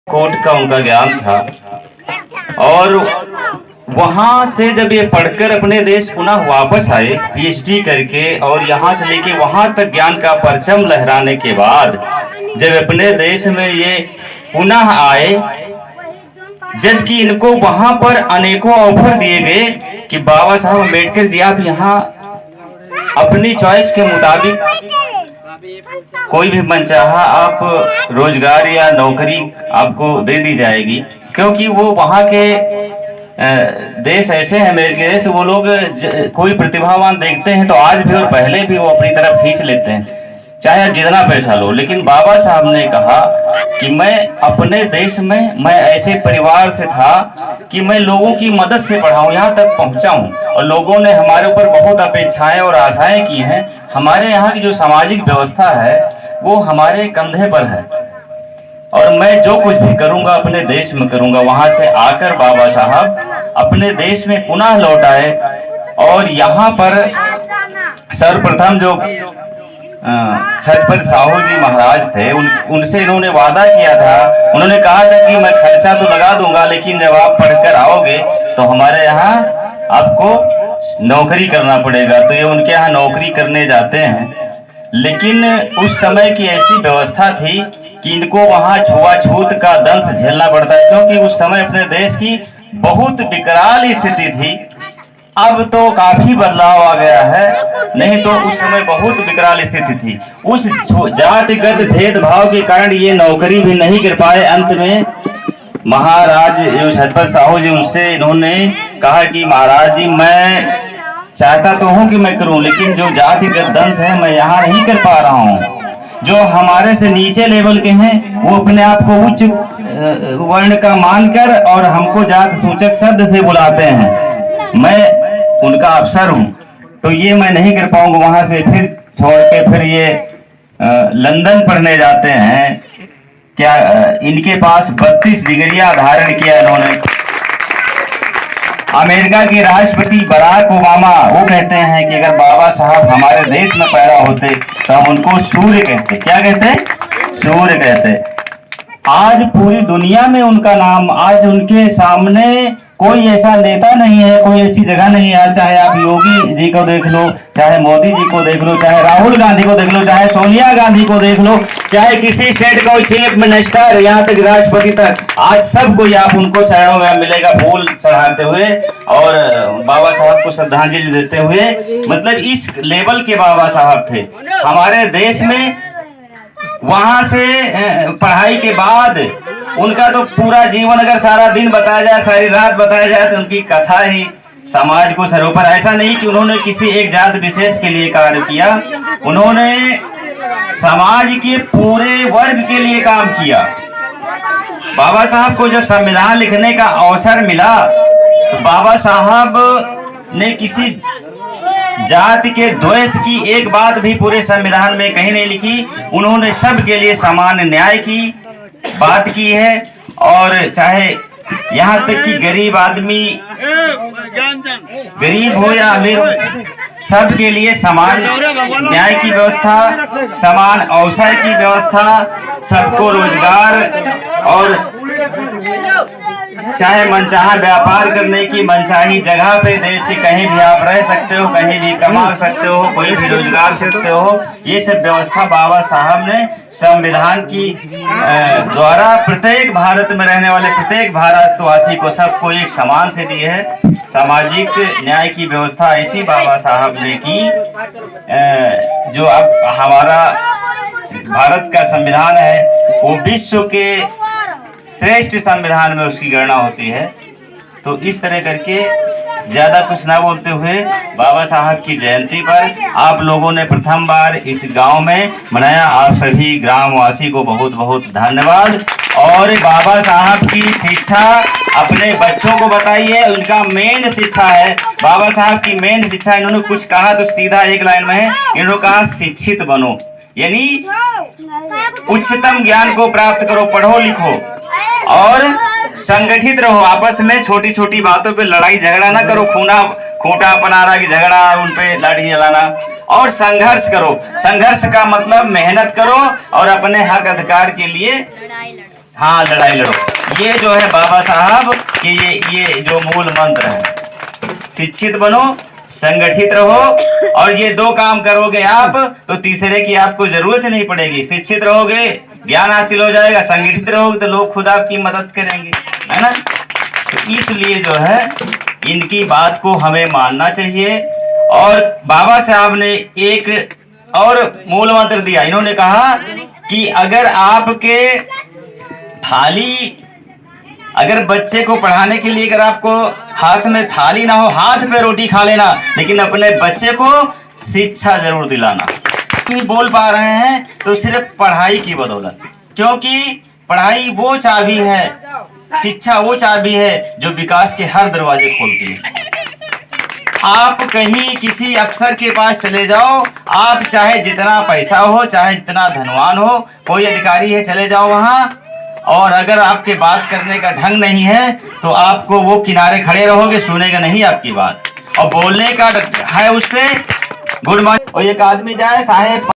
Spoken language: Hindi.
कोट का उनका ज्ञान था। और वहां से जब ये पढ़कर अपने देश पुनः वापस आए पीएचडी करके, और यहाँ से लेके वहां तक ज्ञान का परचम लहराने के बाद जब अपने देश में ये पुनः आए, जबकि इनको वहां पर अनेकों ऑफर दिए गए कि बाबा साहब अम्बेडकर जी आप यहाँ अपनी चॉइस के मुताबिक कोई भी मनचाहा आप रोजगार या नौकरी आपको दे दी जाएगी, क्योंकि वो वहाँ के देश ऐसे हैं, अमेरिकी देश, वो लोग कोई प्रतिभावान देखते हैं तो आज भी और पहले भी वो अपनी तरफ खींच लेते हैं, चाहे आप जितना पैसा लो। लेकिन बाबा साहब ने कहा कि मैं अपने देश में, मैं ऐसे परिवार से था कि मैं लोगों की मदद से पढ़ा हूं, यहाँ तक पहुंचा हूं, और लोगों ने हमारे ऊपर बहुत अपेक्षाएं और आशाएं की हैं। हमारे यहाँ की जो सामाजिक व्यवस्था है वो हमारे कंधे पर है, और मैं जो कुछ भी करूंगा अपने देश में करूंगा। वहां से आकर बाबा साहब अपने देश में पुनः लौट आए, और यहाँ पर सर्वप्रथम जो छत्रपति साहू जी महाराज थे, उनसे इन्होंने वादा किया था। उन्होंने कहा था कि मैं खर्चा तो लगा दूंगा, लेकिन जब आप पढ़कर आओगे तो हमारे यहाँ आपको नौकरी करना पड़ेगा। तो ये उनके यहाँ नौकरी करने जाते हैं, लेकिन उस समय की ऐसी व्यवस्था थी कि इनको वहाँ छुआछूत का दंश झेलना पड़ता है, क्योंकि उस समय अपने देश की बहुत विकराल स्थिति थी। अब तो काफी बदलाव आ गया है, नहीं तो उस समय बहुत विकराल स्थिति थी। उस जातिगत भेदभाव के कारण ये नौकरी भी नहीं कर पाए। अंत में महाराज जो छत्रपति साहू जी, उनसे इन्होंने कहा कि महाराज जी मैं चाहता तो हूं कि मैं करूं, लेकिन जो जातिगत दंश है मैं यहाँ नहीं कर पा रहा हूँ। जो हमारे से नीचे लेवल के हैं वो अपने आप को उच्च वर्ण का मानकर और हमको जात सूचक शब्द से बुलाते हैं। मैं उनका अफसर हूं, तो ये मैं नहीं कर पाऊंगा। वहां से फिर छोड़ के फिर ये लंदन पढ़ने जाते हैं। क्या इनके पास 32 डिग्रियां धारण किया इन्होंने। अमेरिका के राष्ट्रपति बराक ओबामा वो कहते हैं कि अगर बाबा साहब हमारे देश में पैदा होते तो हम उनको सूर्य कहते। क्या कहते? सूर्य कहते। आज पूरी दुनिया में उनका नाम, आज उनके सामने कोई ऐसा नेता नहीं है, कोई ऐसी जगह नहीं है। चाहे आप योगी जी को देख लो, चाहे मोदी जी को देख लो, चाहे राहुल गांधी को देख लो, चाहे सोनिया गांधी को देख लो, चाहे किसी स्टेट का चीफ मिनिस्टर, यहाँ तक राष्ट्रपति तक, आज सब कोई आप उनको चरणों में मिलेगा फूल चढ़ाते हुए और बाबा साहब को श्रद्धांजलि देते हुए। मतलब इस लेवल के बाबा साहब थे हमारे देश में। वहां से पढ़ाई के बाद उनका तो पूरा जीवन अगर सारा दिन बताया जाए, सारी रात बताया जाए, तो उनकी कथा ही समाज को सरोपर। ऐसा नहीं कि उन्होंने किसी एक जात विशेष के लिए कार्य किया, उन्होंने समाज के पूरे वर्ग के लिए काम किया। बाबा साहब को जब संविधान लिखने का अवसर मिला तो बाबा साहब ने किसी जाति के द्वेष की एक बात भी पूरे संविधान में कहीं नहीं लिखी। उन्होंने सबके लिए समान न्याय की बात की है, और चाहे यहाँ तक कि गरीब आदमी, गरीब हो या अमीर, सबके लिए समान न्याय की व्यवस्था, समान अवसर की व्यवस्था, सबको रोजगार, और चाहे मनचाहा व्यापार करने की मनचाही जगह पे देश की कहीं भी आप रह सकते हो, कहीं भी कमा सकते हो, कोई भी रोजगार सकते हो। ये सब व्यवस्था बाबा साहब ने संविधान की द्वारा प्रत्येक भारत में रहने वाले प्रत्येक भारतवासी को, सबको एक समान से दी है। सामाजिक न्याय की व्यवस्था ऐसी बाबा साहब ने की। जो अब हमारा भारत का संविधान है वो विश्व के श्रेष्ठ संविधान में उसकी गणना होती है। तो इस तरह करके ज्यादा कुछ ना बोलते हुए बाबा साहब की जयंती पर आप लोगों ने प्रथम बार इस गांव में मनाया। आप सभी ग्रामवासी को बहुत बहुत धन्यवाद। और बाबा साहब की शिक्षा अपने बच्चों को बताइए, उनका मेन शिक्षा है। बाबा साहब की मेन शिक्षा, इन्होंने कुछ कहा तो सीधा एक लाइन में है, इन्होंने कहा शिक्षित बनो, यानी उच्चतम ज्ञान को प्राप्त करो, पढ़ो लिखो और संगठित रहो। आपस में छोटी छोटी बातों पे लड़ाई झगड़ा ना करो, खूंटा पनारा की झगड़ा, उन पे लाठी जलाना, और संघर्ष करो। संघर्ष का मतलब मेहनत करो और अपने हक अधिकार के लिए हाँ, लड़ाई लड़ो। ये जो है बाबा साहब के ये जो मूल मंत्र है, शिक्षित बनो, संगठित रहो, और ये दो काम करोगे आप तो तीसरे की आपको जरूरत ही नहीं पड़ेगी। शिक्षित रहोगे, ज्ञान हासिल हो जाएगा, संगठित रहोगे तो लोग खुद आपकी मदद करेंगे, है ना। तो इसलिए जो है इनकी बात को हमें मानना चाहिए। और बाबा साहब ने एक और मूल मंत्र दिया। इन्होंने कहा कि अगर आपके थाली, अगर बच्चे को पढ़ाने के लिए अगर आपको हाथ में थाली ना हो, हाथ पे रोटी खा लेना, लेकिन अपने बच्चे को शिक्षा जरूर दिलाना। नहीं बोल पा रहे हैं तो सिर्फ पढ़ाई की बदौलत, क्योंकि पढ़ाई वो चाबी है, शिक्षा वो चाबी है जो विकास के हर दरवाजे खोलती है। आप कहीं किसी अफसर के पास चले जाओ, आप चाहे जितना पैसा हो, चाहे जितना धनवान हो, कोई अधिकारी है, चले जाओ वहां, और अगर आपके बात करने का ढंग नहीं है तो आपको वो किनारे खड़े रहोगे, सुनेगा नहीं आपकी बात। और बोलने का है उससे गुड मॉर्निंग, और एक आदमी जाए साहेब